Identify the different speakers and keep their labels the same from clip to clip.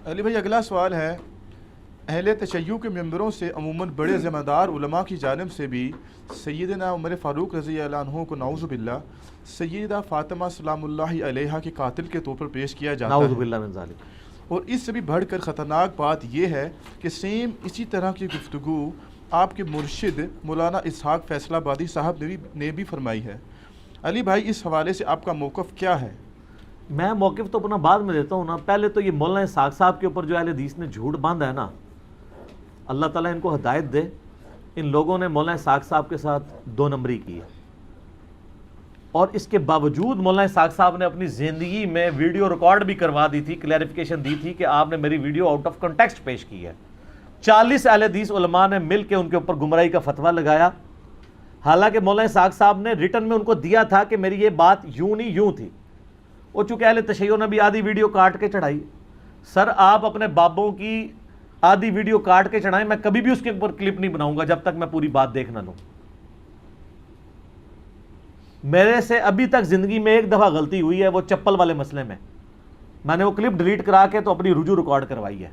Speaker 1: علی بھائی اگلا سوال ہے، اہل تشیع کے ممبروں سے عموماً بڑے ذمہ دار علماء کی جانب سے بھی سیدنا عمر فاروق رضی اللہ عنہ کو نعوذ باللہ سیدہ فاطمہ سلام اللہ علیہا کے قاتل کے طور پر پیش کیا جاتا
Speaker 2: نعوذ
Speaker 1: ہے،
Speaker 2: باللہ من ذالک۔
Speaker 1: اور اس سے بھی بڑھ کر خطرناک بات یہ ہے کہ سیم اسی طرح کی گفتگو آپ کے مرشد مولانا اسحاق فیصل آبادی صاحب نے بھی فرمائی ہے۔ علی بھائی اس حوالے سے آپ کا موقف کیا ہے؟
Speaker 2: میں موقف تو اپنا بعد میں دیتا ہوں نا، پہلے تو یہ مولانا اسحاق صاحب کے اوپر جو اہل حدیث نے جھوٹ باندھا ہے نا، اللہ تعالیٰ ان کو ہدایت دے۔ ان لوگوں نے مولانا اسحاق صاحب کے ساتھ 2 نمبری کی ہے، اور اس کے باوجود مولانا اسحاق صاحب نے اپنی زندگی میں ویڈیو ریکارڈ بھی کروا دی تھی، کلیریفیکیشن دی تھی کہ آپ نے میری ویڈیو آؤٹ آف کنٹیکسٹ پیش کی ہے۔ 40 اہل حدیث علماء نے مل کے ان کے اوپر گمراہی کا فتویٰ لگایا، حالانکہ مولانا اسحاق صاحب نے ریٹن میں ان کو دیا تھا کہ میری یہ بات یوں نہیں یوں تھی۔ وہ چونکہ اہل تشیع نے بھی آدھی ویڈیو کاٹ کے چڑھائی۔ سر آپ اپنے بابوں کی آدھی ویڈیو کاٹ کے چڑھائیں، میں کبھی بھی اس کے اوپر کلپ نہیں بناؤں گا جب تک میں پوری بات دیکھ نہ لوں۔ میرے سے ابھی تک زندگی میں ایک دفعہ غلطی ہوئی ہے، وہ چپل والے مسئلے میں نے وہ کلپ ڈیلیٹ کرا کے تو اپنی رجوع ریکارڈ کروائی ہے،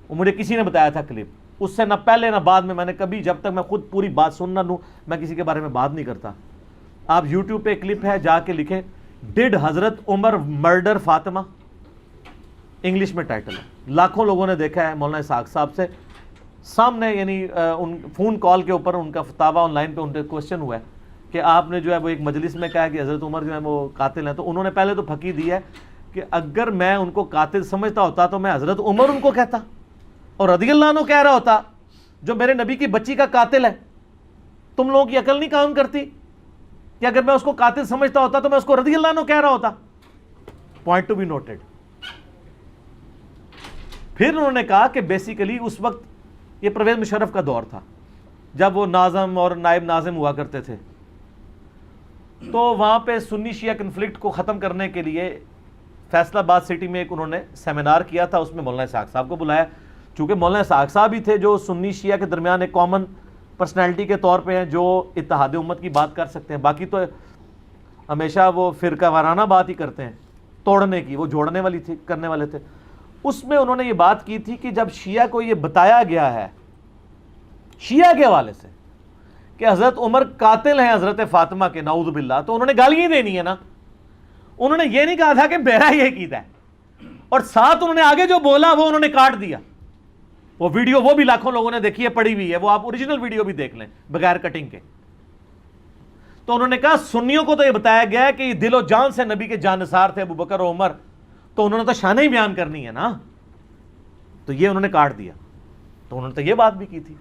Speaker 2: وہ مجھے کسی نے بتایا تھا کلپ، اس سے نہ پہلے نہ بعد میں نے کبھی، جب تک میں خود پوری بات سن نہ لوں میں کسی کے بارے میں بات نہیں کرتا۔ آپ یوٹیوب پہ کلپ ہے، جا کے لکھیں ڈڈ حضرت عمر مرڈر فاطمہ، انگلش میں ٹائٹل ہے، لاکھوں لوگوں نے دیکھا ہے۔ مولانا اسحاق صاحب سے سامنے یعنی فون کال کے اوپر ان کا فتاویٰ آن لائن پہ ان سے کوشچن ہوا ہے کہ آپ نے جو ہے وہ ایک مجلس میں کہا کہ حضرت عمر جو ہے وہ قاتل ہیں، تو انہوں نے پہلے تو پھکی دی ہے کہ اگر میں ان کو قاتل سمجھتا ہوتا تو میں حضرت عمر ان کو کہتا اور رضی اللہ عنہ کہہ رہا ہوتا، جو میرے نبی کی بچی کا قاتل ہے۔ تم لوگوں کی عقل نہیں کام کرتی کہ اگر میں اس کو قاتل سمجھتا ہوتا تو میں اس کو رضی اللہ عنہ کہہ رہا ہوتا؟ Point to be noted. پھر انہوں نے کہا کہ بیسیکلی اس وقت یہ پرویز مشرف کا دور تھا جب وہ ناظم اور نائب ناظم ہوا کرتے تھے، تو وہاں پہ سنی شیعہ کنفلکٹ کو ختم کرنے کے لیے فیصل آباد سٹی میں ایک انہوں نے سیمینار کیا تھا، اس میں مولانا اسحاق صاحب کو بلایا، چونکہ مولانا اسحاق صاحب ہی تھے جو سنی شیعہ کے درمیان ایک کامن پرسنالٹی کے طور پہ ہیں جو اتحاد امت کی بات کر سکتے ہیں، باقی تو ہمیشہ وہ فرقہ وارانہ بات ہی کرتے ہیں، توڑنے کی، وہ جوڑنے والی تھی، کرنے والے تھے۔ اس میں انہوں نے یہ بات کی تھی کہ جب شیعہ کو یہ بتایا گیا ہے شیعہ کے حوالے سے کہ حضرت عمر قاتل ہیں حضرت فاطمہ کے، نعوذ باللہ، تو انہوں نے گالیاں دینی ہے نا، انہوں نے یہ نہیں کہا تھا کہ میرا یہ عقیدہ ہے، اور ساتھ انہوں نے آگے جو بولا وہ انہوں نے کاٹ دیا۔ وہ ویڈیو وہ بھی لاکھوں لوگوں نے دیکھی ہے، پڑی ہوئی ہے، وہ آپ اوریجنل ویڈیو بھی دیکھ لیں بغیر کٹنگ کے۔ تو انہوں نے کہا سنیوں کو تو یہ بتایا گیا ہے کہ یہ دل و جان سے نبی کے جانثار تھے ابو بکر و عمر، تو انہوں نے تو شانیں ہی بیان کرنی ہے نا، تو یہ انہوں نے کاٹ دیا۔ تو انہوں نے تو یہ بات بھی کی تھی۔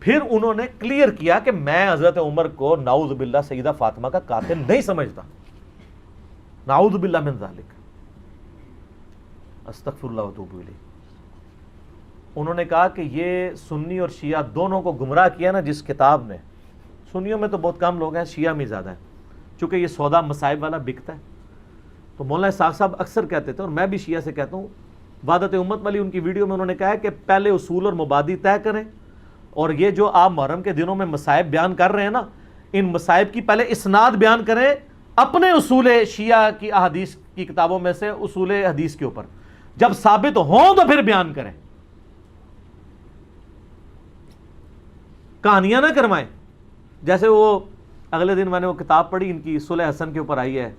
Speaker 2: پھر انہوں نے کلیئر کیا کہ میں حضرت عمر کو نعوذ باللہ سیدہ فاطمہ کا قاتل نہیں سمجھتا، نعوذ باللہ من ذالک، استغفر اللہ واتوب الیہ۔ انہوں نے کہا کہ یہ سنی اور شیعہ دونوں کو گمراہ کیا نا جس کتاب نے، سنیوں میں تو بہت کم لوگ ہیں، شیعہ میں زیادہ ہیں، چونکہ یہ سودا مصائب والا بکتا ہے۔ تو مولانا اسحاق صاحب اکثر کہتے تھے، اور میں بھی شیعہ سے کہتا ہوں، وحدت امت والی ان کی ویڈیو میں انہوں نے کہا ہے کہ پہلے اصول اور مبادی طے کریں، اور یہ جو آپ محرم کے دنوں میں مصائب بیان کر رہے ہیں نا، ان مصائب کی پہلے اسناد بیان کریں اپنے اصول شیعہ کی احادیث کی کتابوں میں سے، اصول حدیث کے اوپر، جب ثابت ہوں تو پھر بیان کریں، کہانیاں نہ کروائیں۔ جیسے وہ اگلے دن میں نے وہ کتاب پڑھی ان کی صلح حسن کے اوپر آئی ہے،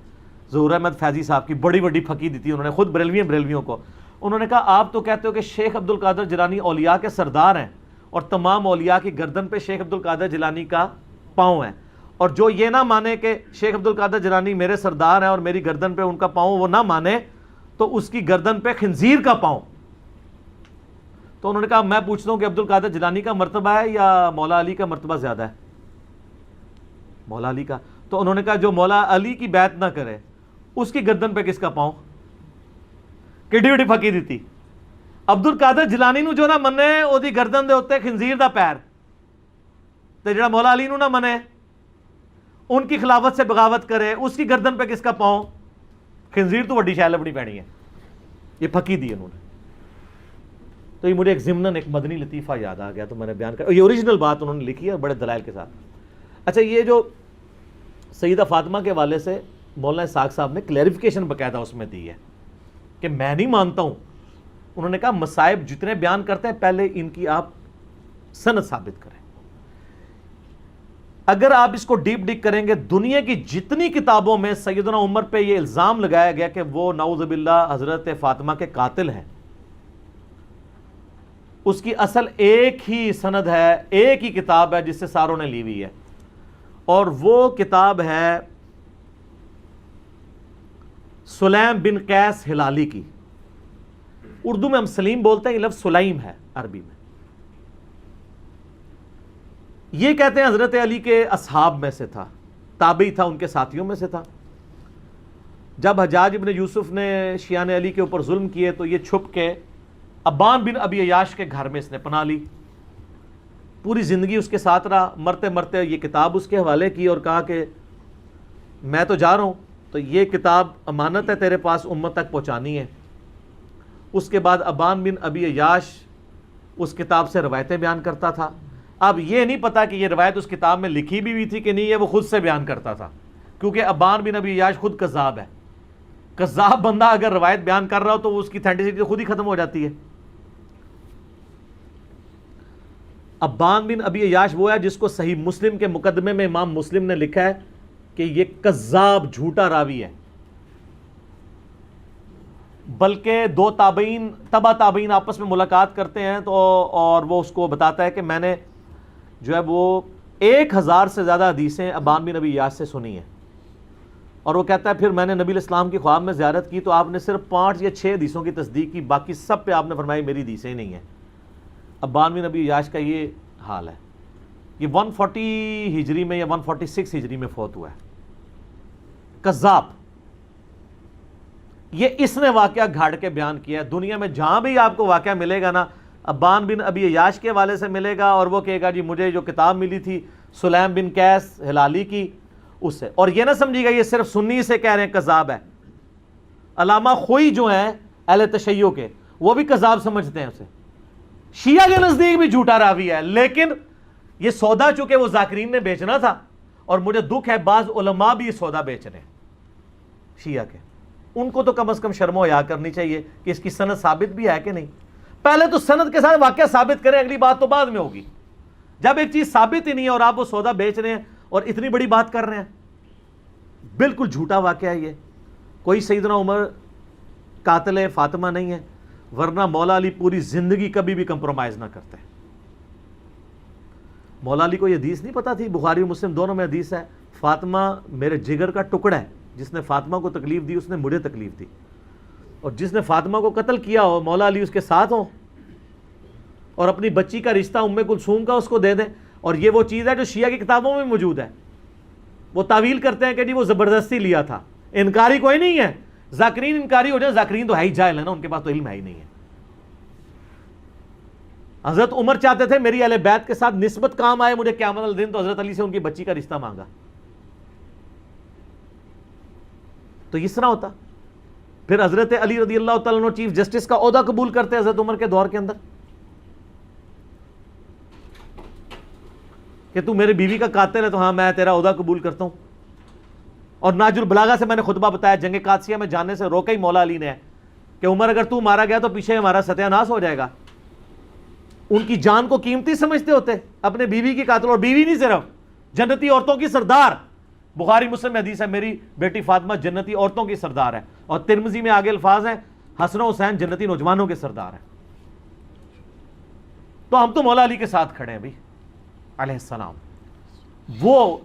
Speaker 2: ظہور احمد فیضی صاحب کی، بڑی بڑی پھکی دی تھی انہوں نے، خود بریلویوں کو۔ انہوں نے کہا آپ تو کہتے ہو کہ شیخ عبد القادر جیلانی اولیاء کے سردار ہیں، اور تمام اولیاء کی گردن پہ شیخ عبد القادر جیلانی کا پاؤں ہے، اور جو یہ نہ مانے کہ شیخ عبد القادر جیلانی میرے سردار ہیں اور میری گردن پہ ان کا پاؤں وہ نہ مانے، تو اس کی گردن پہ خنزیر کا پاؤں۔ تو انہوں نے کہا میں پوچھتا ہوں کہ عبد القادر جیلانی کا مرتبہ ہے یا مولا علی کا مرتبہ زیادہ ہے؟ مولا علی کا۔ تو انہوں نے کہا جو مولا علی کی بیعت نہ کرے اس کی گردن پہ کس کا پاؤں؟ کڈی وڈی پھکی دیتی۔ عبد القادر جیلانی نو جو نہ منے او دی گردن دے اوتے خنزیر دا پیر، تے جڑا مولا علی نو نہ منے ان کی خلافت سے بغاوت کرے اس کی گردن پہ کس کا پاؤں؟ خنزیر تو وڈی شے لبنی پینی ہے۔ یہ پھکی دی انہوں نے۔ تو یہ مجھے ایک ضمناً ایک مدنی لطیفہ یاد آ گیا تو میں نے بیان کر، یہ اوریجنل بات انہوں نے لکھی ہے بڑے دلائل کے ساتھ۔ اچھا، یہ جو سیدہ فاطمہ کے حوالے سے مولانا اسحاق صاحب نے کلیریفیکیشن باقاعدہ اس میں دی ہے کہ میں نہیں مانتا ہوں انہوں نے کہا مصائب جتنے بیان کرتے ہیں پہلے ان کی آپ سند ثابت کریں. اگر آپ اس کو ڈیپ ڈگ کریں گے دنیا کی جتنی کتابوں میں سیدنا عمر پہ یہ الزام لگایا گیا کہ وہ نعوذ باللہ حضرت فاطمہ کے قاتل ہیں، اس کی اصل ایک ہی سند ہے، ایک ہی کتاب ہے جس سے ساروں نے لی ہوئی ہے، اور وہ کتاب ہے سلیم بن قیس ہلالی کی. اردو میں ہم سلیم بولتے ہیں، یہ لفظ سلیم ہے عربی میں. یہ کہتے ہیں حضرت علی کے اصحاب میں سے تھا، تابعی تھا، ان کے ساتھیوں میں سے تھا. جب حجاج ابن یوسف نے شیعان علی کے اوپر ظلم کیے تو یہ چھپ کے ابان بن ابی عیاش کے گھر میں اس نے پناہ لی، پوری زندگی اس کے ساتھ رہا. مرتے مرتے یہ کتاب اس کے حوالے کی اور کہا کہ میں تو جا رہا ہوں، تو یہ کتاب امانت ہے تیرے پاس، امت تک پہنچانی ہے. اس کے بعد ابان بن ابی عیاش اس کتاب سے روایتیں بیان کرتا تھا. اب یہ نہیں پتا کہ یہ روایت اس کتاب میں لکھی بھی ہوئی تھی کہ نہیں، یہ وہ خود سے بیان کرتا تھا، کیونکہ ابان بن ابی عیاش خود کذاب ہے. کذاب بندہ اگر روایت بیان کر رہا ہو تو اس کی اتھینٹسٹی خود ہی ختم ہو جاتی ہے. ابان بن ابی عیاش وہ ہے جس کو صحیح مسلم کے مقدمے میں امام مسلم نے لکھا ہے کہ یہ کذاب جھوٹا راوی ہے. بلکہ دو تابعین تبع تابعین آپس میں ملاقات کرتے ہیں تو اور وہ اس کو بتاتا ہے کہ میں نے جو ہے وہ 1000 سے زیادہ حدیثیں ابان بن ابی عیاش سے سنی ہیں. اور وہ کہتا ہے پھر میں نے نبی الاسلام کی خواب میں زیارت کی تو آپ نے صرف 5 یا 6 حدیثوں کی تصدیق کی، باقی سب پہ آپ نے فرمایا میری حدیثیں ہی نہیں ہیں. ابان بن ابی عیاش کا یہ حال ہے. یہ 140 ہجری میں یا 146 ہجری میں فوت ہوا ہے. کذاب. یہ اس نے واقعہ گھاڑ کے بیان کیا ہے. دنیا میں جہاں بھی آپ کو واقعہ ملے گا نا، ابان بن ابی عیاش کے حوالے سے ملے گا، اور وہ کہے گا جی مجھے جو کتاب ملی تھی سلیم بن قیس ہلالی کی اس سے. اور یہ نہ سمجھیے گا یہ صرف سنی سے کہہ رہے ہیں کذاب ہے. علامہ خوئی جو ہیں اہل تشیع کے، وہ بھی کذاب سمجھتے ہیں اسے. شیعہ کے نزدیک بھی جھوٹا راوی ہے، لیکن یہ سودا چونکہ وہ ذاکرین نے بیچنا تھا، اور مجھے دکھ ہے بعض علماء بھی یہ سودا بیچ رہے ہیں شیعہ کے. ان کو تو کم از کم شرم و حیا کرنی چاہیے کہ اس کی سند ثابت بھی ہے کہ نہیں. پہلے تو سند کے ساتھ واقعہ ثابت کریں، اگلی بات تو بعد میں ہوگی. جب ایک چیز ثابت ہی نہیں ہے اور آپ وہ سودا بیچ رہے ہیں اور اتنی بڑی بات کر رہے ہیں، بالکل جھوٹا واقعہ ہے یہ. کوئی سیدنا عمر قاتل فاطمہ نہیں ہے، ورنہ مولا علی پوری زندگی کبھی بھی کمپرومائز نہ کرتے. مولا علی کو یہ حدیث نہیں پتا تھی، بخاری و مسلم دونوں میں حدیث ہے، فاطمہ میرے جگر کا ٹکڑا ہے، جس نے فاطمہ کو تکلیف دی اس نے مجھے تکلیف دی، اور جس نے فاطمہ کو قتل کیا ہو مولا علی اس کے ساتھ ہوں، اور اپنی بچی کا رشتہ ام کلثوم کا اس کو دے دیں. اور یہ وہ چیز ہے جو شیعہ کی کتابوں میں موجود ہے. وہ تعویل کرتے ہیں کہ جی وہ زبردستی لیا تھا. انکاری کوئی نہیں ہے، ذاکرین انکاری ہو جائے، ذاکرین تو ہے ہی جاہل ہے نا، ان کے پاس تو علم ہے ہی نہیں ہے. حضرت عمر چاہتے تھے میری اہل بیت کے ساتھ نسبت کام آئے مجھے قیامت والے دن، تو حضرت علی سے ان کی بچی کا رشتہ مانگا. تو اس طرح ہوتا. پھر حضرت علی رضی اللہ تعالیٰ عنہ چیف جسٹس کا عہدہ قبول کرتے حضرت عمر کے دور کے اندر کہ تو میرے بیوی کا قاتل ہے تو ہاں میں تیرا عہدہ قبول کرتا ہوں. اور ناج البلاغہ سے میں نے خطبہ بتایا، جنگ قادسیہ میں جانے سے روکا ہی مولا علی نے کہ عمر اگر تو مارا گیا تو پیچھے ہمارا ستیہ ناس ہو جائے گا. ان کی جان کو قیمتی سمجھتے ہوتے، اپنے بیوی کی قاتل، اور بیوی نہیں صرف جنتی عورتوں کی سردار. بخاری مسلم میں حدیث ہے میری بیٹی فاطمہ جنتی عورتوں کی سردار ہے، اور ترمذی میں آگے الفاظ ہیں حسن و حسین جنتی نوجوانوں کے سردار ہیں. تو ہم تو مولا علی کے ساتھ کھڑے ہیں بھائی علیہ السلام. وہ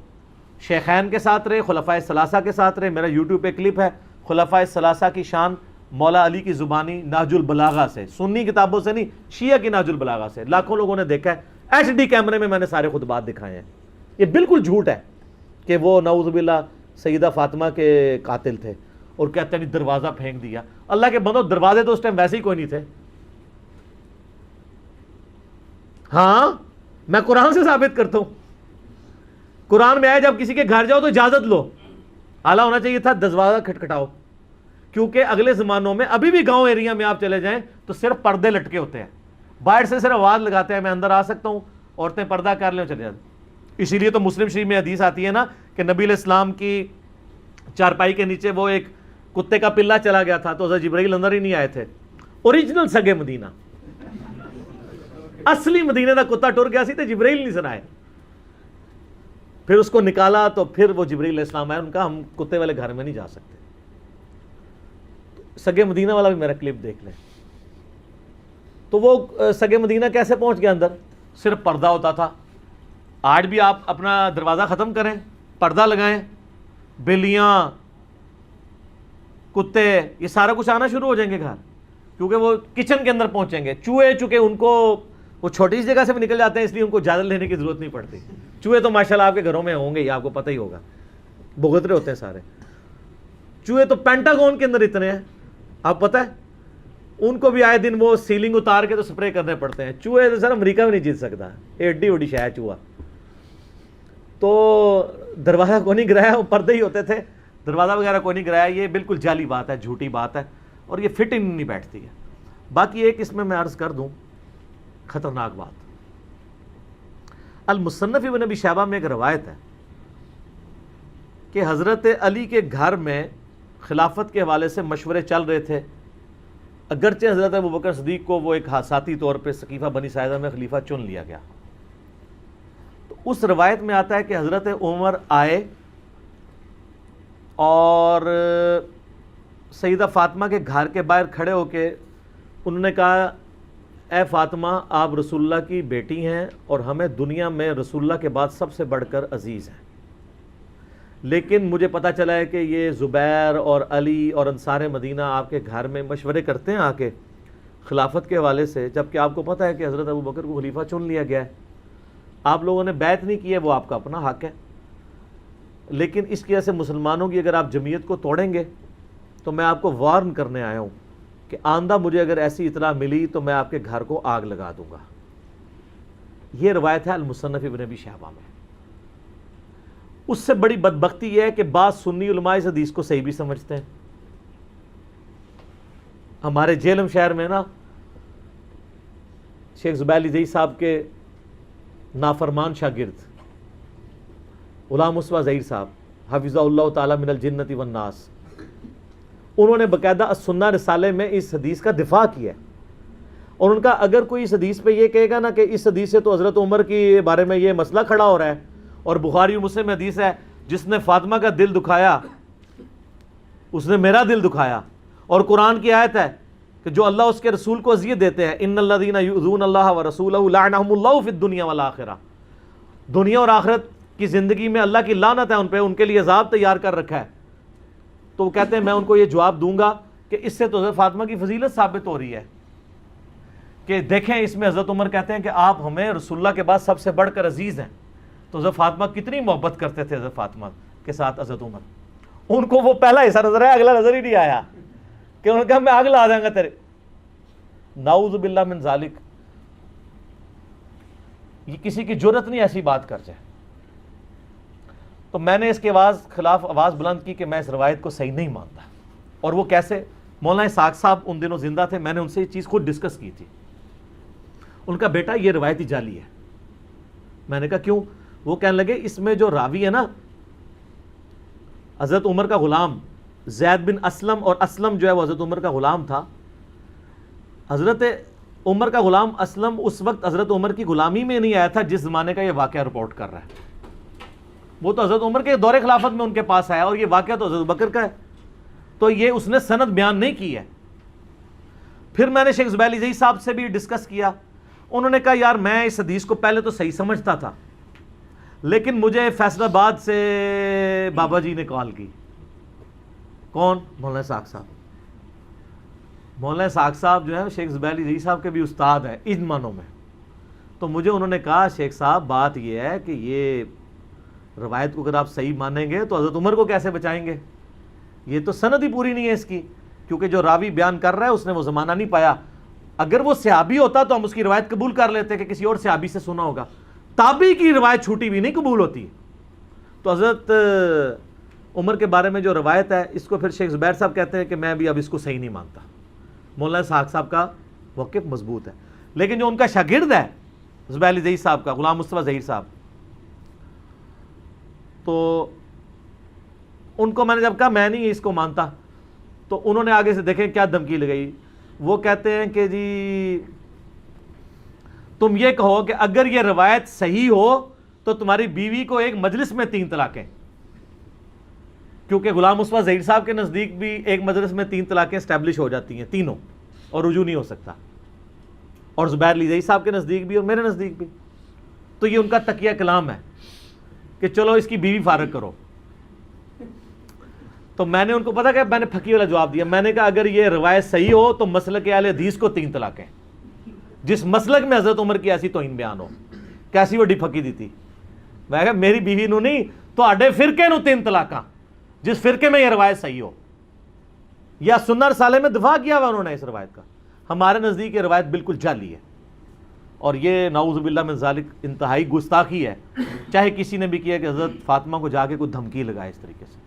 Speaker 2: شیخین کے ساتھ رہے، خلفائے ثلاثہ کے ساتھ رہے. میرا یوٹیوب پہ کلپ ہے خلفائے ثلاثہ کی شان مولا علی کی زبانی نہج البلاغہ سے، سنی کتابوں سے نہیں، شیعہ کی نہج البلاغہ سے. لاکھوں لوگوں نے دیکھا ہے، HD کیمرے میں نے سارے خطبات دکھائے ہیں. یہ بالکل جھوٹ ہے کہ وہ نعوذ باللہ سیدہ فاطمہ کے قاتل تھے، اور کہتے ہیں دروازہ پھینک دیا. اللہ کے بندو دروازے تو اس ٹائم ویسے ہی کوئی نہیں تھے. ہاں میں قرآن سے ثابت کرتا ہوں. قرآن میں آیا جب کسی کے گھر جاؤ تو اجازت لو. اعلیٰ ہونا چاہیے تھا دروازہ کھٹکھٹاؤ، کیونکہ اگلے زمانوں میں ابھی بھی گاؤں ایریا میں آپ چلے جائیں تو صرف پردے لٹکے ہوتے ہیں، باہر سے صرف آواز لگاتے ہیں میں اندر آ سکتا ہوں، عورتیں پردہ کر لیں چلے جاتے. اسی لیے تو مسلم شریف میں حدیث آتی ہے نا کہ نبی علیہ السلام کی چارپائی کے نیچے وہ ایک کتے کا پلہ چلا گیا تھا تو حضرت جبرائیل اندر ہی نہیں آئے تھے. اوریجنل سگے مدینہ، اصلی مدینے دا کتا ٹر گیا سی تے جبرائیل نہیں سنائے. پھر اس کو نکالا تو پھر وہ جبرائیل علیہ السلام آئے، ان کا ہم کتے والے گھر میں نہیں جا سکتے. سگے مدینہ والا بھی میرا کلپ دیکھ لیں. تو وہ سگے مدینہ کیسے پہنچ گیا اندر؟ صرف پردہ ہوتا تھا. آج بھی آپ اپنا دروازہ ختم کریں، پردہ لگائیں، بلیاں، کتے، یہ سارا کچھ آنا شروع ہو جائیں گے گھر، کیونکہ وہ کچن کے اندر پہنچیں گے. چوہے چونکہ ان کو وہ چھوٹی سی جگہ سے بھی نکل جاتے ہیں، اس لیے ان کو اجازت لینے کی ضرورت نہیں پڑتی. چوہے تو ماشاءاللہ آپ کے گھروں میں ہوں گے ہی، آپ کو پتہ ہی ہوگا، بھگترے ہوتے ہیں سارے. چوہے تو پینٹاگون کے اندر اتنے ہیں، آپ پتہ ہے ان کو بھی آئے دن وہ سیلنگ اتار کے تو سپرے کرنے پڑتے ہیں. چوہے تو سر امریکہ میں نہیں جیت سکتا، ایڈی وڈی شے ہے چوہا. تو دروازہ کو نہیں گرایا، وہ پردے ہی ہوتے تھے، دروازہ وغیرہ کو نہیں گرایا. یہ بالکل جعلی بات ہے، جھوٹی بات ہے، اور یہ فٹ ان نہیں بیٹھتی ہے. باقی ایک اس میں عرض کر دوں خطرناک بات. المصنف ابن ابی شیبہ میں ایک روایت ہے کہ حضرت علی کے گھر میں خلافت کے حوالے سے مشورے چل رہے تھے، اگرچہ حضرت ابوبکر صدیق کو وہ ایک حادثاتی طور پہ سقیفہ بنی ساعدہ میں خلیفہ چن لیا گیا. تو اس روایت میں آتا ہے کہ حضرت عمر آئے اور سیدہ فاطمہ کے گھر کے باہر کھڑے ہو کے انہوں نے کہا، اے فاطمہ آپ رسول اللہ کی بیٹی ہیں اور ہمیں دنیا میں رسول اللہ کے بعد سب سے بڑھ کر عزیز ہیں، لیکن مجھے پتہ چلا ہے کہ یہ زبیر اور علی اور انصار مدینہ آپ کے گھر میں مشورے کرتے ہیں آ کے خلافت کے حوالے سے، جبکہ آپ کو پتہ ہے کہ حضرت ابوبکر کو خلیفہ چن لیا گیا ہے. آپ لوگوں نے بیعت نہیں کی ہے، وہ آپ کا اپنا حق ہے، لیکن اس کی وجہ سے مسلمانوں کی اگر آپ جمعیت کو توڑیں گے تو میں آپ کو وارن کرنے آیا ہوں کہ آئندہ مجھے اگر ایسی اطلاع ملی تو میں آپ کے گھر کو آگ لگا دوں گا. یہ روایت ہے المصنف ابن ابی شیبہ میں. اس سے بڑی بدبختی یہ ہے کہ بعض سنی علماء اس حدیث کو صحیح بھی سمجھتے ہیں. ہمارے جہلم شہر میں نا شیخ زبیر علی زئی صاحب کے نافرمان شاگرد غلام مصطفیٰ ظہیر صاحب حفظہ اللہ تعالی من الجنت والناس، انہوں نے باقاعدہ السنہ رسالے میں اس حدیث کا دفاع کیا ہے. اور ان کا اگر کوئی اس حدیث پہ یہ کہے گا نا کہ اس حدیث سے تو حضرت عمر کے بارے میں یہ مسئلہ کھڑا ہو رہا ہے، اور بخاری و مسلم حدیث ہے جس نے فاطمہ کا دل دکھایا اس نے میرا دل دکھایا، اور قرآن کی آیت ہے کہ جو اللہ اس کے رسول کو اذیت دیتے ہیں، ان الذین یؤذون اللہ ورسولہ لعنہم اللہ فی الدنیا والآخرہ، دنیا اور آخرت کی زندگی میں اللہ کی لعنت ہے ان پہ، ان کے لیے عذاب تیار کر رکھا ہے. تو وہ کہتے ہیں میں ان کو یہ جواب دوں گا کہ اس سے تو حضرت فاطمہ کی فضیلت ثابت ہو رہی ہے کہ دیکھیں اس میں حضرت عمر کہتے ہیں کہ آپ ہمیں رسول اللہ کے بعد سب سے بڑھ کر عزیز ہیں. تو حضرت فاطمہ کتنی محبت کرتے تھے حضرت فاطمہ کے ساتھ حضرت عمر. ان کو وہ پہلا حصہ نظر آیا، اگلا نظر ہی نہیں آیا کہ انہوں نے کہا میں آگ لا دیں گا تیرے. نعوذ باللہ من ذالک، یہ کسی کی جرت نہیں ایسی بات کر جائے. تو میں نے اس کے خلاف آواز بلند کی کہ میں اس روایت کو صحیح نہیں مانتا. اور وہ کیسے؟ مولانا اسحاق صاحب ان دنوں زندہ تھے، میں نے ان سے یہ چیز خود ڈسکس کی تھی. ان کا بیٹا یہ روایت ہی جعلی ہے. میں نے کہا کیوں؟ وہ کہنے لگے اس میں جو راوی ہے نا حضرت عمر کا غلام زید بن اسلم، اور اسلم جو ہے وہ حضرت عمر کا غلام تھا. حضرت عمر کا غلام اسلم اس وقت حضرت عمر کی غلامی میں نہیں آیا تھا جس زمانے کا یہ واقعہ رپورٹ کر رہا ہے. وہ تو حضرت عمر کے دور خلافت میں ان کے پاس آیا، اور یہ واقعہ تو حضرت بکر کا ہے. تو یہ اس نے سند بیان نہیں کی ہے. پھر میں نے شیخ زبیر علی زئی صاحب سے بھی ڈسکس کیا. انہوں نے کہا یار میں اس حدیث کو پہلے تو صحیح سمجھتا تھا، لیکن مجھے فیصل آباد سے بابا جی نے کال کی. کون؟ مولانا اسحاق صاحب. مولانا اسحاق صاحب جو ہے شیخ زبیر علی زئی صاحب کے بھی استاد ہیں ان معنوں میں. تو مجھے انہوں نے کہا شیخ صاحب بات یہ ہے کہ یہ روایت کو اگر آپ صحیح مانیں گے تو حضرت عمر کو کیسے بچائیں گے؟ یہ تو سند ہی پوری نہیں ہے اس کی، کیونکہ جو راوی بیان کر رہا ہے اس نے وہ زمانہ نہیں پایا. اگر وہ صحابی ہوتا تو ہم اس کی روایت قبول کر لیتے کہ کسی اور صحابی سے سنا ہوگا. تابعی کی روایت چھوٹی بھی نہیں قبول ہوتی. تو حضرت عمر کے بارے میں جو روایت ہے اس کو پھر شیخ زبیر صاحب کہتے ہیں کہ میں بھی اب اس کو صحیح نہیں مانتا. مولانا اسحاق صاحب کا موقف مضبوط ہے، لیکن جو ان کا شاگرد ہے زبیر علی زئی صاحب کا غلام مصطفیٰ ظہیر صاحب، تو ان کو میں نے جب کہا میں نہیں اس کو مانتا، تو انہوں نے آگے سے دیکھیں کیا دھمکی لگائی. وہ کہتے ہیں کہ جی تم یہ کہو کہ اگر یہ روایت صحیح ہو تو تمہاری بیوی کو ایک مجلس میں 3 طلاقیں، کیونکہ غلام مصطفیٰ ظہیر صاحب کے نزدیک بھی ایک مجلس میں 3 طلاقیں اسٹیبلش ہو جاتی ہیں تینوں، اور رجوع نہیں ہو سکتا، اور زبیر لیزئی صاحب کے نزدیک بھی اور میرے نزدیک بھی. تو یہ ان کا تقیہ کلام ہے کہ چلو اس کی بیوی فارغ کرو. تو میں نے ان کو پتا کہ میں نے پھکی والا جواب دیا. میں نے کہا اگر یہ روایت صحیح ہو تو مسلک اہل حدیث کو 3 طلاقیں، جس مسلک میں حضرت عمر کی ایسی توہین بیان ہو، کیسی وڈی پھکی دی تھی. میں کہا میری بیوی نو نہیں تو آڈے فرقے نو 3 طلاقاں، جس فرقے میں یہ روایت صحیح ہو. یا سنہ رسالے میں دفاع کیا ہوا انہوں نے اس روایت کا. ہمارے نزدیک یہ روایت بالکل جعلی ہے، اور یہ نعوذ باللہ من ذالک انتہائی گستاخی ہے. چاہے کسی نے بھی کیا کہ حضرت فاطمہ کو جا کے کوئی دھمکی لگائے اس طریقے سے،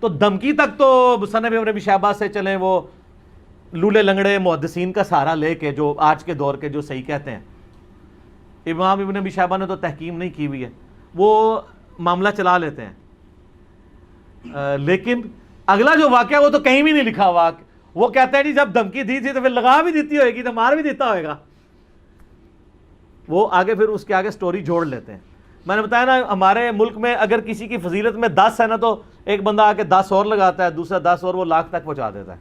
Speaker 2: تو دھمکی تک تو مصنف ابن ابی شیبہ سے چلیں، وہ لولے لنگڑے محدثین کا سہارا لے کے جو آج کے دور کے جو صحیح کہتے ہیں. امام ابن ابی شیبہ نے تو تحقیم نہیں کی ہوئی ہے، وہ معاملہ چلا لیتے ہیں، لیکن اگلا جو واقعہ وہ تو کہیں بھی نہیں لکھا ہوا. وہ کہتے ہیں جی جب دھمکی دی تھی تو پھر لگا بھی دیتی ہوئے گی تو مار بھی دیتا ہوئے گا. وہ آگے پھر اس کے آگے سٹوری جوڑ لیتے ہیں. میں نے بتایا نا ہمارے ملک میں اگر کسی کی فضیلت میں 10 ہے نا تو ایک بندہ آ کے 10 اور لگاتا ہے، دوسرا 10 اور، وہ لاکھ تک پہنچا دیتا ہے.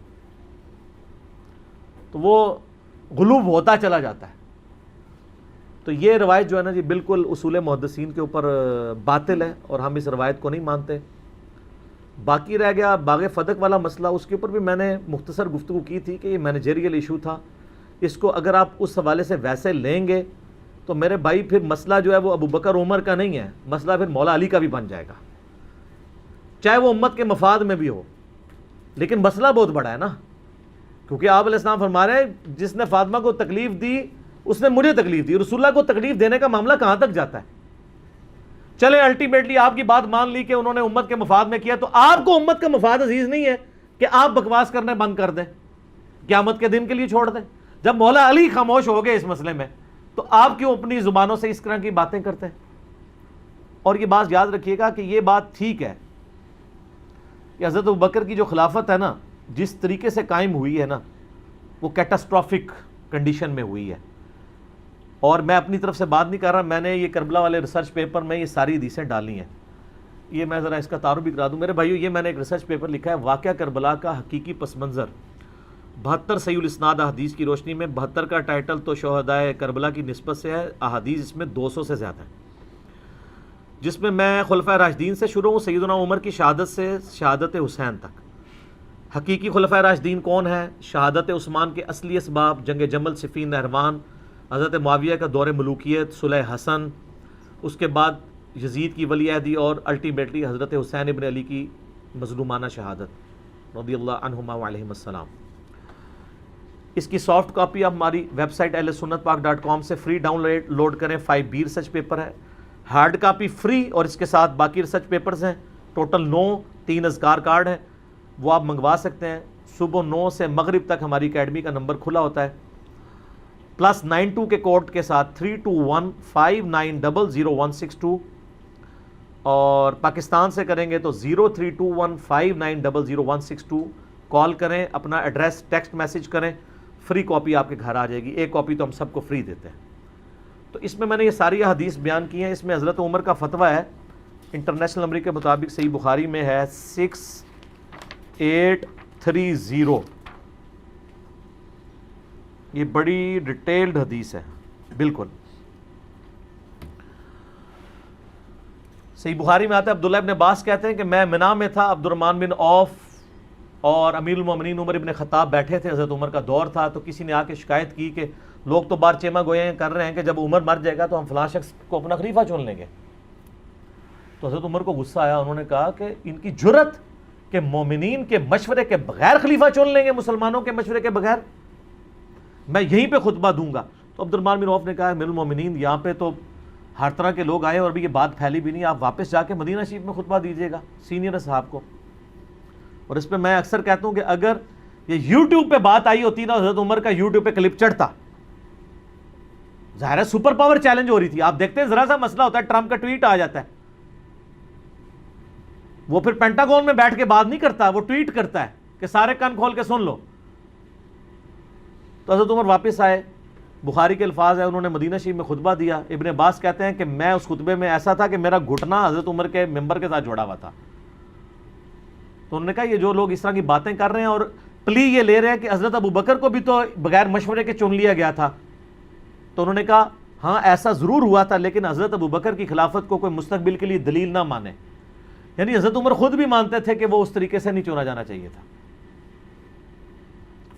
Speaker 2: تو وہ غلوب ہوتا چلا جاتا ہے. تو یہ روایت جو ہے نا جی بالکل اصول محدثین کے اوپر باطل ہے، اور ہم اس روایت کو نہیں مانتے. باقی رہ گیا باغ فدق والا مسئلہ، اس کے اوپر بھی میں نے مختصر گفتگو کی تھی کہ یہ مینیجریل ایشو تھا. اس کو اگر آپ اس حوالے سے ویسے لیں گے تو میرے بھائی پھر مسئلہ جو ہے وہ ابو بکر عمر کا نہیں ہے، مسئلہ پھر مولا علی کا بھی بن جائے گا، چاہے وہ امت کے مفاد میں بھی ہو. لیکن مسئلہ بہت بڑا ہے نا، کیونکہ آپ علیہ السلام فرما رہے ہیں جس نے فاطمہ کو تکلیف دی اس نے مجھے تکلیف دی. رسول اللہ کو تکلیف دینے کا معاملہ کہاں تک جاتا ہے؟ چلے الٹیمیٹلی آپ کی بات مان لی کہ انہوں نے امت کے مفاد میں کیا، تو آپ کو امت کا مفاد عزیز نہیں ہے کہ آپ بکواس کرنے بند کر دیں، قیامت کے دن کے لیے چھوڑ دیں. جب مولا علی خاموش ہو گئے اس مسئلے میں تو آپ کیوں اپنی زبانوں سے اس طرح کی باتیں کرتے ہیں؟ اور یہ بات یاد رکھیے گا کہ یہ بات ٹھیک ہے کہ حضرت ابوبکر کی جو خلافت ہے نا جس طریقے سے قائم ہوئی ہے نا وہ کیٹاسٹرافک کنڈیشن میں ہوئی ہے. اور میں اپنی طرف سے بات نہیں کر رہا، میں نے یہ کربلا والے ریسرچ پیپر میں یہ ساری حدیثیں ڈالی ہیں. یہ میں ذرا اس کا تعارف بھی کرا دوں میرے بھائیو. یہ میں نے ایک ریسرچ پیپر لکھا ہے، واقعہ کربلا کا حقیقی پس منظر 72 صحیح الاسناد احادیث کی روشنی میں. 72 کا ٹائٹل تو شہدائے کربلا کی نسبت سے ہے، احادیث اس میں 200 سے زیادہ ہیں، جس میں میں خلفائے راشدین سے شروع ہوں، سیدنا عمر کی شہادت سے شہادت حسین تک. حقیقی خلفائے راشدین کون ہیں؟ شہادت عثمان کے اصلی اسباب، جنگ جمل، صفین، نہروان، حضرت معاویہ کا دور ملوکیت، صلح حسن، اس کے بعد یزید کی ولی عہدی، اور الٹیمیٹلی حضرت حسین ابن علی کی مظلومانہ شہادت رضی اللہ عنہما وعلیہم السلام. اس کی سافٹ کاپی آپ ہماری ویب سائٹ ahlsunnatpak.com سے فری ڈاؤن لوڈ کریں. 5B ریسرچ پیپر ہے، ہارڈ کاپی فری، اور اس کے ساتھ باقی ریسرچ پیپرز ہیں ٹوٹل 9. 3 اذکار کارڈ ہیں، وہ آپ منگوا سکتے ہیں. صبح 9 سے مغرب تک ہماری اکیڈمی کا نمبر کھلا ہوتا ہے، +92 کے کوڈ کے ساتھ 3215900162، اور پاکستان سے کریں گے تو 032159000162. کال کریں، اپنا ایڈریس ٹیکسٹ میسج کریں، فری کاپی آپ کے گھر آ جائے گی. ایک کاپی تو ہم سب کو فری دیتے ہیں. تو اس میں نے یہ ساری حدیث بیان کی ہیں. اس میں حضرت عمر کا فتویٰ ہے، انٹرنیشنل نمبر کے مطابق صحیح بخاری میں ہے 6830. یہ بڑی ڈیٹیلڈ حدیث ہے بالکل. صحیح بخاری میں آتا ہے، عبداللہ ابن عباس کہتے ہیں کہ میں منا میں تھا، عبد الرحمن بن عوف اور امیر المومنین عمر ابن خطاب بیٹھے تھے، حضرت عمر کا دور تھا. تو کسی نے آ کے شکایت کی کہ لوگ تو بار چیما گوئے کر رہے ہیں کہ جب عمر مر جائے گا تو ہم فلاں شخص کو اپنا خلیفہ چن لیں گے. تو حضرت عمر کو غصہ آیا، انہوں نے کہا کہ ان کی جرت کہ مومنین کے مشورے کے بغیر خلیفہ چن لیں گے، مسلمانوں کے مشورے کے بغیر، میں یہیں پہ خطبہ دوں گا. تو عبد الرحمن بن عوف نے کہا امیر المومنین یہاں پہ تو ہر طرح کے لوگ آئے اور ابھی یہ بات پھیلی بھی نہیں، آپ واپس جا کے مدینہ شریف میں خطبہ دیجیے گا سینئر صاحب کو. اور اس پہ میں اکثر کہتا ہوں کہ اگر یہ یوٹیوب پہ بات آئی ہوتی نا، حضرت عمر کا یوٹیوب پہ کلپ چڑھتا، ظاہر ہے سپر پاور چیلنج ہو رہی تھی. آپ دیکھتے ہیں ذرا سا مسئلہ ہوتا ہے، ٹرمپ کا ٹویٹ آ جاتا ہے، وہ پھر پینٹاگون میں بیٹھ کے بات نہیں کرتا، وہ ٹویٹ کرتا ہے کہ سارے کان کھول کے سن لو. تو حضرت عمر واپس آئے، بخاری کے الفاظ ہیں، انہوں نے مدینہ شریف میں خطبہ دیا. ابن عباس کہتے ہیں کہ میں اس خطبے میں ایسا تھا کہ میرا گھٹنا حضرت عمر کے ممبر کے ساتھ جڑا ہوا تھا. تو انہوں نے کہا یہ جو لوگ اس طرح کی باتیں کر رہے ہیں اور پلی یہ لے رہے ہیں کہ حضرت ابو بکر کو بھی تو بغیر مشورے کے چن لیا گیا تھا. تو انہوں نے کہا ہاں ایسا ضرور ہوا تھا، لیکن حضرت ابو بکر کی خلافت کو کوئی مستقبل کے لیے دلیل نہ مانے. یعنی حضرت عمر خود بھی مانتے تھے کہ وہ اس طریقے سے نہیں چنا جانا چاہیے تھا.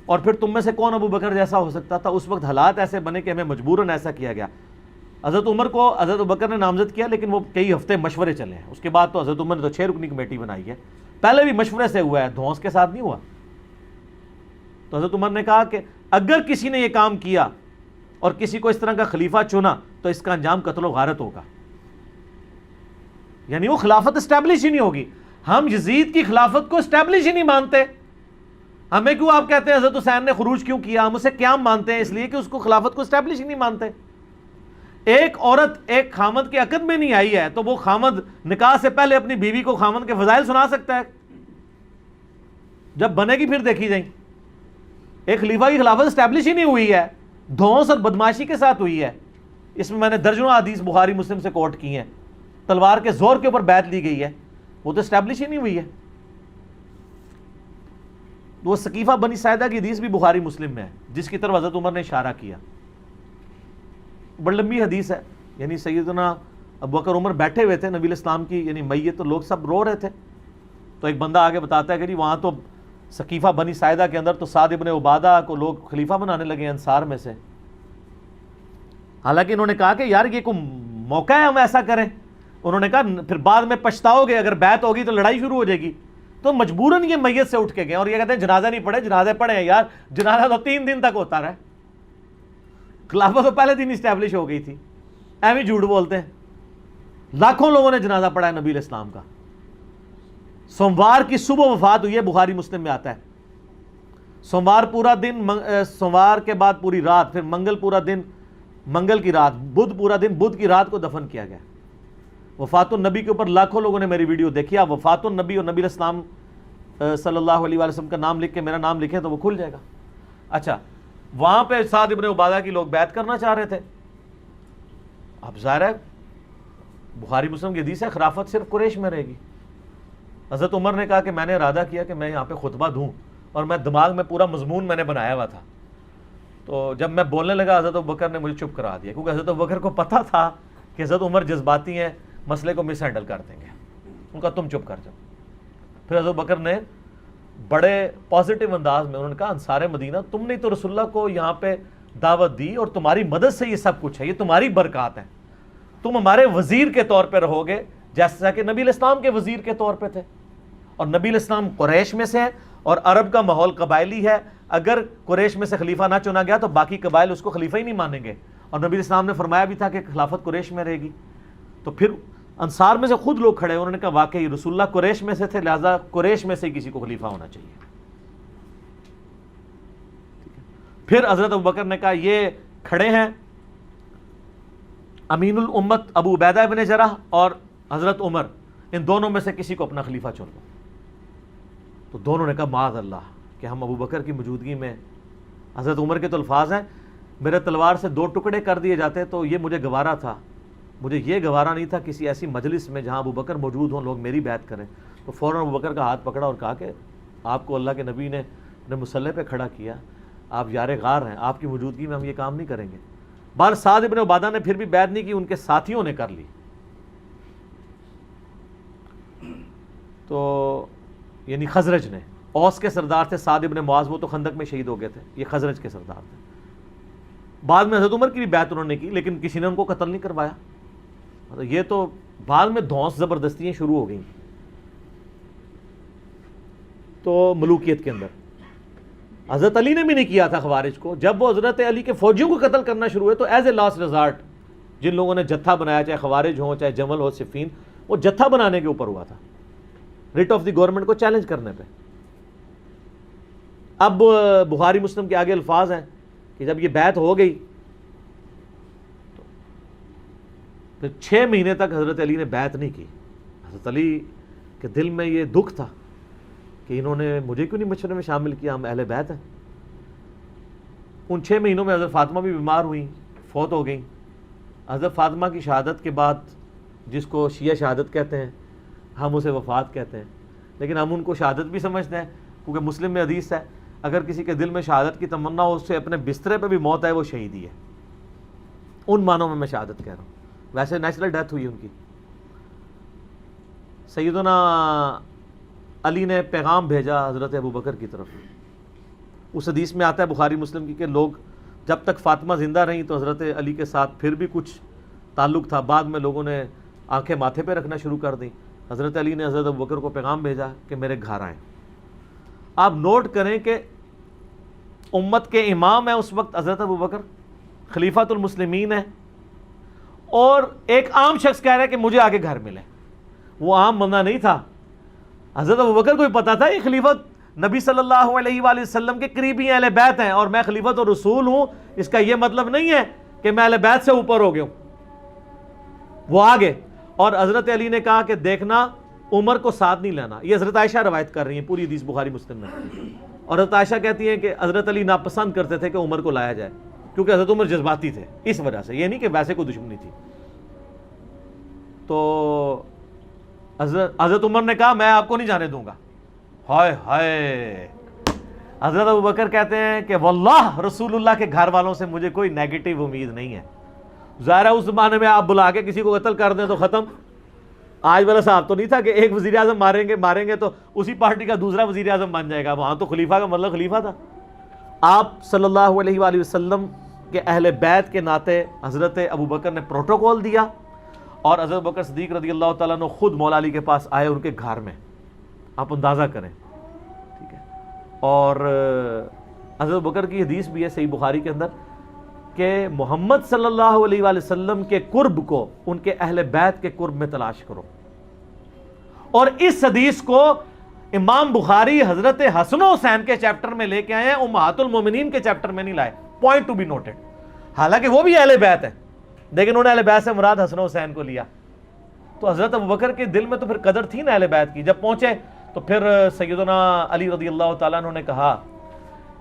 Speaker 2: اور پھر تم میں سے کون ابو بکر جیسا ہو سکتا تھا؟ اس وقت حالات ایسے بنے کہ ہمیں مجبوراً ایسا کیا گیا. حضرت عمر کو حضرت ابو بکر نے نامزد کیا، لیکن وہ کئی ہفتے مشورے چلے ہیں. اس کے بعد تو حضرت عمر نے تو 6 رکنی کمیٹی بنائی ہے. پہلے بھی مشورے سے ہوا ہے، دھونس کے ساتھ نہیں ہوا. تو حضرت عمر نے کہا کہ اگر کسی نے یہ کام کیا اور کسی کو اس طرح کا خلیفہ چنا تو اس کا انجام قتل و غارت ہوگا. یعنی وہ خلافت اسٹیبلش ہی نہیں ہوگی. ہم یزید کی خلافت کو اسٹیبلش ہی نہیں مانتے. ہمیں کیوں آپ کہتے ہیں حضرت حسین نے خروج کیوں کیا؟ ہم اسے قیام مانتے ہیں، اس لیے کہ اس کو خلافت کو اسٹیبلش ہی نہیں مانتے. ایک عورت ایک خامد کے عقد میں نہیں آئی ہے تو وہ خامد نکاح سے پہلے اپنی بیوی کو خامد کے فضائل سنا سکتا ہے؟ جب بنے گی پھر دیکھی جائیں. ایک خلیفہ کی خلافت اسٹیبلش ہی نہیں ہوئی ہے، دھونس اور بدماشی کے ساتھ ہوئی ہے. اس میں نے درجنوں حدیث بخاری مسلم سے کوٹ کی ہیں. تلوار کے زور کے اوپر بیعت لی گئی ہے، وہ تو اسٹیبلش ہی نہیں ہوئی ہے. وہ سقیفہ بنی ساعدہ کی حدیث بھی بخاری مسلم میں ہے، جس کی طرف حضرت عمر نے اشارہ کیا. بڑی لمبی حدیث ہے. یعنی سیدنا ابو بکر عمر بیٹھے ہوئے تھے، نبی الاسلام کی یعنی میت، تو لوگ سب رو رہے تھے. تو ایک بندہ آگے بتاتا ہے کہ جی وہاں تو سقیفہ بنی ساعدہ کے اندر تو سعد ابن عبادہ کو لوگ خلیفہ بنانے لگے انصار میں سے. حالانکہ انہوں نے کہا کہ یار یہ کوئی موقع ہے ہم ایسا کریں. انہوں نے کہا پھر بعد میں پچھتاؤ گے، اگر بیعت ہوگی تو لڑائی شروع ہو جائے گی. تو مجبوراً یہ میت سے اٹھ کے گئے اور یہ کہتے ہیں جنازہ نہیں پڑھے. جنازے پڑھے ہیں یار، جنازہ تو 3 دن تک ہوتا رہا. خلافت تو پہلے دن اسٹیبلش ہو گئی تھی. ایویں جھوٹ بولتے ہیں. لاکھوں لوگوں نے جنازہ پڑھا ہے نبی علیہ السلام کا. سوموار کی صبح وفات ہوئی ہے، بخاری مسلم میں آتا ہے. سوموار پورا دن، سوموار کے بعد پوری رات، پھر منگل پورا دن، منگل کی رات، بدھ پورا دن، بدھ کی رات کو دفن کیا گیا. وفات النبی کے اوپر لاکھوں لوگوں نے میری ویڈیو دیکھی. آپ وفات النبی اور نبی علیہ السلام صلی اللہ علیہ وسلم کا نام لکھ کے میرا نام لکھیں تو وہ کھل جائے گا. اچھا، وہاں پہ سعد ابن عبادہ کی لوگ بیعت کرنا چاہ رہے تھے. اب ظاہر ہے بخاری مسلم کی حدیث ہے خلافت صرف قریش میں رہے گی. حضرت عمر نے کہا کہ میں نے ارادہ کیا کہ میں یہاں پہ خطبہ دوں، اور میں دماغ میں پورا مضمون میں نے بنایا ہوا تھا. تو جب میں بولنے لگا حضرت ابوبکر نے مجھے چپ کرا دیا، کیونکہ حضرت ابوبکر کو پتہ تھا کہ حضرت عمر جذباتی ہیں، مسئلے کو مس ہینڈل کر دیں گے. ان کا تم چپ کر جاؤ. پھر حضرت ابوبکر نے بڑے پازیٹیو انداز میں انہوں نے کہا انصار مدینہ تم نے تو رسول اللہ کو یہاں پہ دعوت دی اور تمہاری مدد سے یہ سب کچھ ہے، یہ تمہاری برکات ہیں. تم ہمارے وزیر کے طور پہ رہو گے جیسا کہ نبی علیہ السلام کے وزیر کے طور پہ تھے. اور نبی علیہ السلام قریش میں سے ہیں اور عرب کا ماحول قبائلی ہے. اگر قریش میں سے خلیفہ نہ چنا گیا تو باقی قبائل اس کو خلیفہ ہی نہیں مانیں گے. اور نبی علیہ السلام نے فرمایا بھی تھا کہ خلافت قریش میں رہے گی. تو پھر انصار میں سے خود لوگ کھڑے، انہوں نے کہا واقعی رسول اللہ قریش میں سے تھے، لہذا قریش میں سے کسی کو خلیفہ ہونا چاہیے. پھر حضرت ابوبکر نے کہا یہ کھڑے ہیں امین الامت ابو عبیدہ ابن جرح اور حضرت عمر، ان دونوں میں سے کسی کو اپنا خلیفہ چن لو. تو دونوں نے کہا معاذ اللہ کہ ہم ابو بکر کی موجودگی میں. حضرت عمر کے تو الفاظ ہیں میرے تلوار سے 2 ٹکڑے کر دیے جاتے تو یہ مجھے گوارا تھا، مجھے یہ گوارا نہیں تھا کسی ایسی مجلس میں جہاں ابو بکر موجود ہوں، لوگ میری بیعت کریں. تو فوراً ابو بکر کا ہاتھ پکڑا اور کہا کہ آپ کو اللہ کے نبی نے اپنے مسلح پہ کھڑا کیا، آپ یار غار ہیں، آپ کی موجودگی میں ہم یہ کام نہیں کریں گے. بہر سعد ابن عبادہ نے پھر بھی بیعت نہیں کی، ان کے ساتھیوں نے کر لی. تو یعنی خزرج نے، اوس کے سردار تھے سعد ابن معاذ، وہ تو خندق میں شہید ہو گئے تھے، یہ خزرج کے سردار تھے. بعد میں حضرت عمر کی بھی بیعت انہوں نے کی لیکن کسی نے ان کو قتل نہیں کروایا. یہ تو بعد میں دھونس زبردستیاں شروع ہو گئیں. تو ملوکیت کے اندر حضرت علی نے بھی نہیں کیا تھا خوارج کو. جب وہ حضرت علی کے فوجیوں کو قتل کرنا شروع ہوئے تو ایز اے لاسٹ ریزارٹ جن لوگوں نے جتھا بنایا، چاہے خوارج ہوں چاہے جمل ہو صفین، وہ جتھا بنانے کے اوپر ہوا تھا ریٹ آف دی گورنمنٹ کو چیلنج کرنے پہ. اب بخاری مسلم کے آگے الفاظ ہیں کہ جب یہ بیعت ہو گئی تو پھر 6 مہینے تک حضرت علی نے بیعت نہیں کی. حضرت علی کے دل میں یہ دکھ تھا کہ انہوں نے مجھے کیوں نہیں مشورے میں شامل کیا، ہم اہل بیعت ہیں. ان 6 مہینوں میں حضرت فاطمہ بھی بیمار ہوئیں، فوت ہو گئیں۔ حضرت فاطمہ کی شہادت کے بعد، جس کو شیعہ شہادت کہتے ہیں، ہم اسے وفات کہتے ہیں، لیکن ہم ان کو شہادت بھی سمجھتے ہیں، کیونکہ مسلم میں حدیث ہے اگر کسی کے دل میں شہادت کی تمنا ہو، اس سے اپنے بسترے پہ بھی موت آئے، وہ شہید ہی ہے۔ ان معنوں میں شہادت کہہ رہا ہوں، ویسے نیچرل ڈیتھ ہوئی ان کی۔ سیدنا علی نے پیغام بھیجا حضرت ابوبکر کی طرف۔ اس حدیث میں آتا ہے بخاری مسلم کی کہ لوگ جب تک فاطمہ زندہ رہیں تو حضرت علی کے ساتھ پھر بھی کچھ تعلق تھا، بعد میں لوگوں نے آنکھیں ماتھے پہ رکھنا شروع کر دیں۔ حضرت علی نے حضرت ابوبکر کو پیغام بھیجا کہ میرے گھر آئیں۔ آپ نوٹ کریں کہ امت کے امام ہیں اس وقت حضرت ابوبکر، خلیفۃ المسلمین ہیں، اور ایک عام شخص کہہ رہا ہے کہ مجھے آگے گھر ملے۔ وہ عام بندہ نہیں تھا، حضرت ابوبکر کو بھی پتا تھا یہ خلیفت نبی صلی اللہ علیہ وآلہ وسلم کے قریبی اہل بیت ہیں، اور میں خلیفت اور رسول ہوں، اس کا یہ مطلب نہیں ہے کہ میں اہل بیت سے اوپر ہو گیا ہوں۔ وہ آگے، اور حضرت علی نے کہا کہ دیکھنا عمر کو ساتھ نہیں لینا۔ یہ حضرت عائشہ روایت کر رہی ہیں، پوری حدیث بخاری مسلم میں، اور حضرت عائشہ کہتی ہیں کہ حضرت علی ناپسند کرتے تھے کہ عمر کو لایا جائے، کیونکہ حضرت عمر جذباتی تھے، اس وجہ سے، یہ نہیں کہ ویسے کوئی دشمنی تھی۔ تو حضرت عمر نے کہا میں آپ کو نہیں جانے دوں گا۔ ہائے ہائے، حضرت ابوبکر کہتے ہیں کہ واللہ رسول اللہ کے گھر والوں سے مجھے کوئی نیگیٹو امید نہیں ہے۔ ظاہر ہے اس زمانے میں آپ بلا کے کسی کو قتل کر دیں تو ختم۔ آج والا صاحب تو نہیں تھا کہ ایک وزیر اعظم ماریں گے تو اسی پارٹی کا دوسرا وزیر اعظم بن جائے گا، وہاں تو خلیفہ کا مطلب خلیفہ تھا۔ آپ صلی اللہ علیہ وآلہ وسلم کے اہل بیت کے ناطے حضرت ابوبکر نے پروٹوکول دیا، اور حضرت ابوبکر صدیق رضی اللہ تعالیٰ عنہ خود مولا علی کے پاس آئے ان کے گھر میں۔ آپ اندازہ کریں، ٹھیک ہے۔ اور حضرت ابوبکر کی حدیث بھی ہے صحیح بخاری کے اندر کہ محمد صلی اللہ علیہ وآلہ وسلم کے قرب کو ان کے اہل بیت کے قرب میں تلاش کرو۔ اور اس حدیث کو امام بخاری حضرت حسن و حسین کے چیپٹر میں لے کے آئے ہیں، امہات المومنین کے چیپٹر میں نہیں لائے۔ پوائنٹ ٹو بی نوٹڈ، حالانکہ وہ بھی اہل بیت ہیں، لیکن انہوں نے اہل بیت سے مراد حسن و حسین کو لیا۔ تو حضرت ابوبکر کے دل میں تو پھر قدر تھی نا اہل بیت کی۔ جب پہنچے تو پھر سیدنا علی رضی اللہ تعالیٰ عنہ نے کہا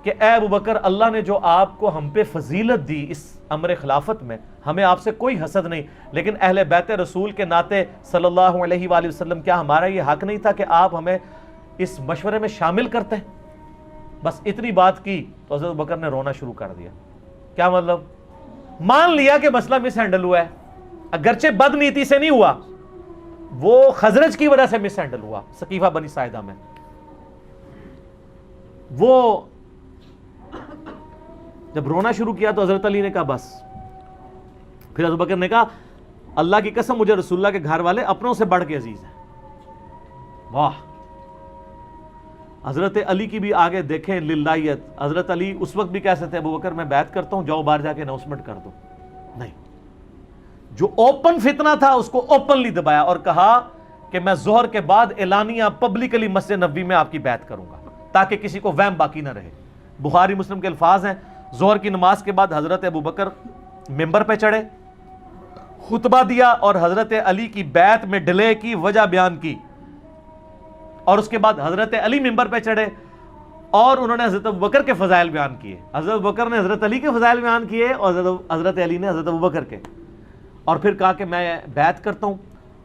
Speaker 2: کہ اے ابوبکر، اللہ نے جو آپ کو ہم پہ فضیلت دی اس امر خلافت میں، ہمیں آپ سے کوئی حسد نہیں، لیکن اہل بیت رسول کے ناطے صلی اللہ علیہ وآلہ وسلم کیا ہمارا یہ حق نہیں تھا کہ آپ ہمیں اس مشورے میں شامل کرتے ہیں؟ بس اتنی بات کی تو حضرت ابوبکر نے رونا شروع کر دیا۔ کیا مطلب؟ مان لیا کہ مسئلہ مس ہینڈل ہوا ہے، اگرچہ بد نیتی سے نہیں ہوا، وہ خزرج کی وجہ سے مس ہینڈل ہوا سقیفہ بنی ساعدہ میں۔ وہ جب رونا شروع کیا تو حضرت علی نے کہا بس۔ پھر حضرت بکر نے کہا اللہ کی قسم مجھے رسول اللہ کے گھر والے اپنوں سے بڑھ کے عزیز ہیں۔ واہ، حضرت علی کی بھی آگے دیکھیں للہیت۔ حضرت علی اس وقت بھی کہہ سکتے ابوبکر میں بیعت کرتا ہوں، جاؤ باہر جا کے اناؤنسمنٹ کر دو، نہیں، جو اوپن فتنہ تھا اس کو اوپنلی دبایا اور کہا کہ میں ظہر کے بعد اعلانیہ پبلکلی مسجد نبوی میں آپ کی بیعت کروں گا تاکہ کسی کو وہم باقی نہ رہے۔ بخاری مسلم کے الفاظ ہیں، ظہر کی نماز کے بعد حضرت ابوبکر ممبر پہ چڑھے، خطبہ دیا اور حضرت علی کی بیعت میں ڈیلے کی وجہ بیان کی، اور اس کے بعد حضرت علی ممبر پہ چڑھے اور انہوں نے حضرت ابوبکر کے فضائل بیان کیے۔ حضرت ابوبکر نے حضرت علی کے فضائل بیان کیے اور حضرت علی نے حضرت ابوبکر کے، اور پھر کہا کہ میں بیعت کرتا ہوں۔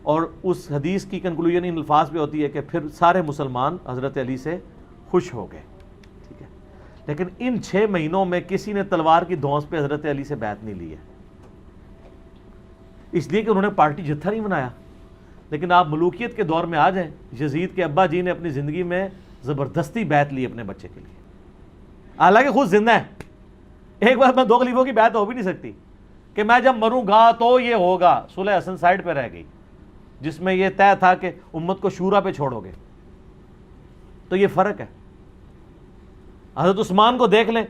Speaker 2: اور اس حدیث کی کنکلوژن ان الفاظ پہ ہوتی ہے کہ پھر سارے مسلمان حضرت علی سے خوش ہو گئے، ٹھیک ہے۔ لیکن ان 6 مہینوں میں کسی نے تلوار کی دھونس پہ حضرت علی سے بیعت نہیں لی ہے، اس لیے کہ انہوں نے پارٹی جتھا نہیں بنایا۔ لیکن آپ ملوکیت کے دور میں آ جائیں، یزید کے ابا جی نے اپنی زندگی میں زبردستی بیعت لی اپنے بچے کے لیے، حالانکہ خود زندہ ہے۔ ایک بار میں 2 خلیفوں کی بیعت ہو بھی نہیں سکتی کہ میں جب مروں گا تو یہ ہوگا۔ صلح حسن سائڈ پہ رہ گئی جس میں یہ طے تھا کہ امت کو شورا پہ چھوڑو گے، تو یہ فرق ہے۔ حضرت عثمان کو دیکھ لیں،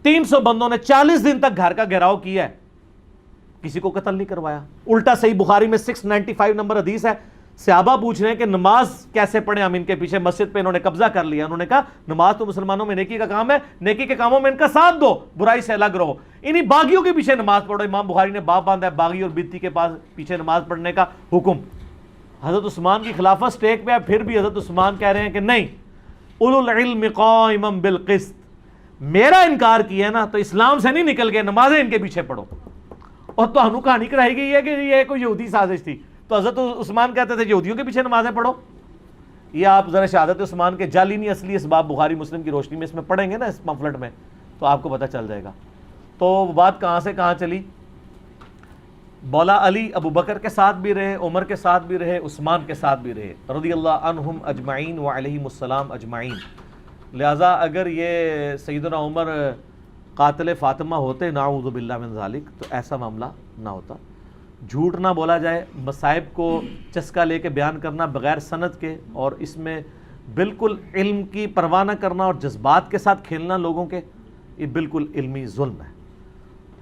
Speaker 2: 300 بندوں نے 40 دن تک گھر کا گھیراؤ کیا ہے، کسی کو قتل نہیں کروایا۔ الٹا صحیح بخاری میں 695 نمبر حدیث ہے، صحابہ پوچھ رہے ہیں کہ نماز کیسے پڑھیں ہم ان کے پیچھے، مسجد پہ انہوں نے قبضہ کر لیا۔ انہوں نے کہا نماز تو مسلمانوں میں نیکی کا کام ہے، نیکی کے کاموں میں ان کا ساتھ دو، برائی سے الگ رہو، انہی باغیوں کے پیچھے نماز پڑھو۔ امام بخاری نے باب باندھا ہے باغی اور بدتی کے پاس پیچھے نماز پڑھنے کا حکم۔ حضرت عثمان کی خلافت سٹیک پہ ہے، پھر بھی حضرت عثمان کہہ رہے ہیں کہ نہیں، اولو العلم قائما بالقسط، میرا انکار کیا نا تو اسلام سے نہیں نکل گئے، نمازیں ان کے پیچھے پڑھو. اور تو ہم کہانی کرائی گئی ہے کہ یہ کوئی یہودی سازش تھی. تو حضرت عثمان کہتے تھے یہودیوں کے پیچھے نمازیں پڑھو. یہ آپ ذرا شہادت عثمان کے جعلی نہیں اصلی اسباب بخاری مسلم کی روشنی میں اس میں پڑھیں گے نا اس پمفلٹ میں تو آپ کو پتہ چل جائے گا. تو بات کہاں سے کہاں چلی. مولا علی ابو بکر کے ساتھ بھی رہے، عمر کے ساتھ بھی رہے، عثمان کے ساتھ بھی رہے رضی اللہ عنہم اجمعین وعلیہم السلام اجمعین. لہٰذا اگر یہ سیدنا عمر قاتل فاطمہ ہوتے نعوذ باللہ من ذالک تو ایسا معاملہ نہ ہوتا. جھوٹ نہ بولا جائے، مصائب کو چسکا لے کے بیان کرنا بغیر سند کے اور اس میں بالکل علم کی پرواہ نہ کرنا اور جذبات کے ساتھ کھیلنا لوگوں کے، یہ بالکل علمی ظلم ہے.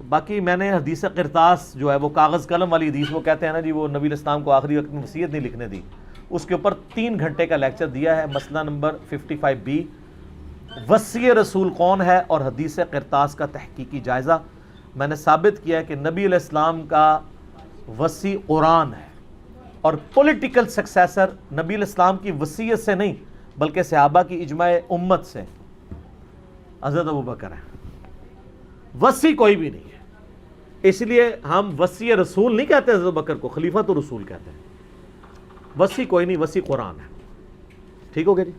Speaker 2: باقی میں نے حدیث قرطاس جو ہے وہ کاغذ قلم والی حدیث، وہ کہتے ہیں نا جی وہ نبی الاسلام کو آخری وقت میں وصیت نہیں لکھنے دی، اس کے اوپر 3 گھنٹے کا لیکچر دیا ہے. مسئلہ نمبر 55B وصی رسول کون ہے اور حدیث قرطاس کا تحقیقی جائزہ. میں نے ثابت کیا ہے کہ نبی علیہ السلام کا وصی قرآن ہے اور پولیٹیکل سکسیسر نبی علیہ السلام کی وصیت سے نہیں بلکہ صحابہ کی اجماع امت سے حضرت ابو بکر ہے. وصی کوئی بھی نہیں ہے. اس لیے ہم وصی رسول نہیں کہتے حضرت بکر کو، خلیفۃ الرسول کہتے ہیں. وصی کوئی نہیں، وصی قرآن ہے. ٹھیک ہو گیا جی.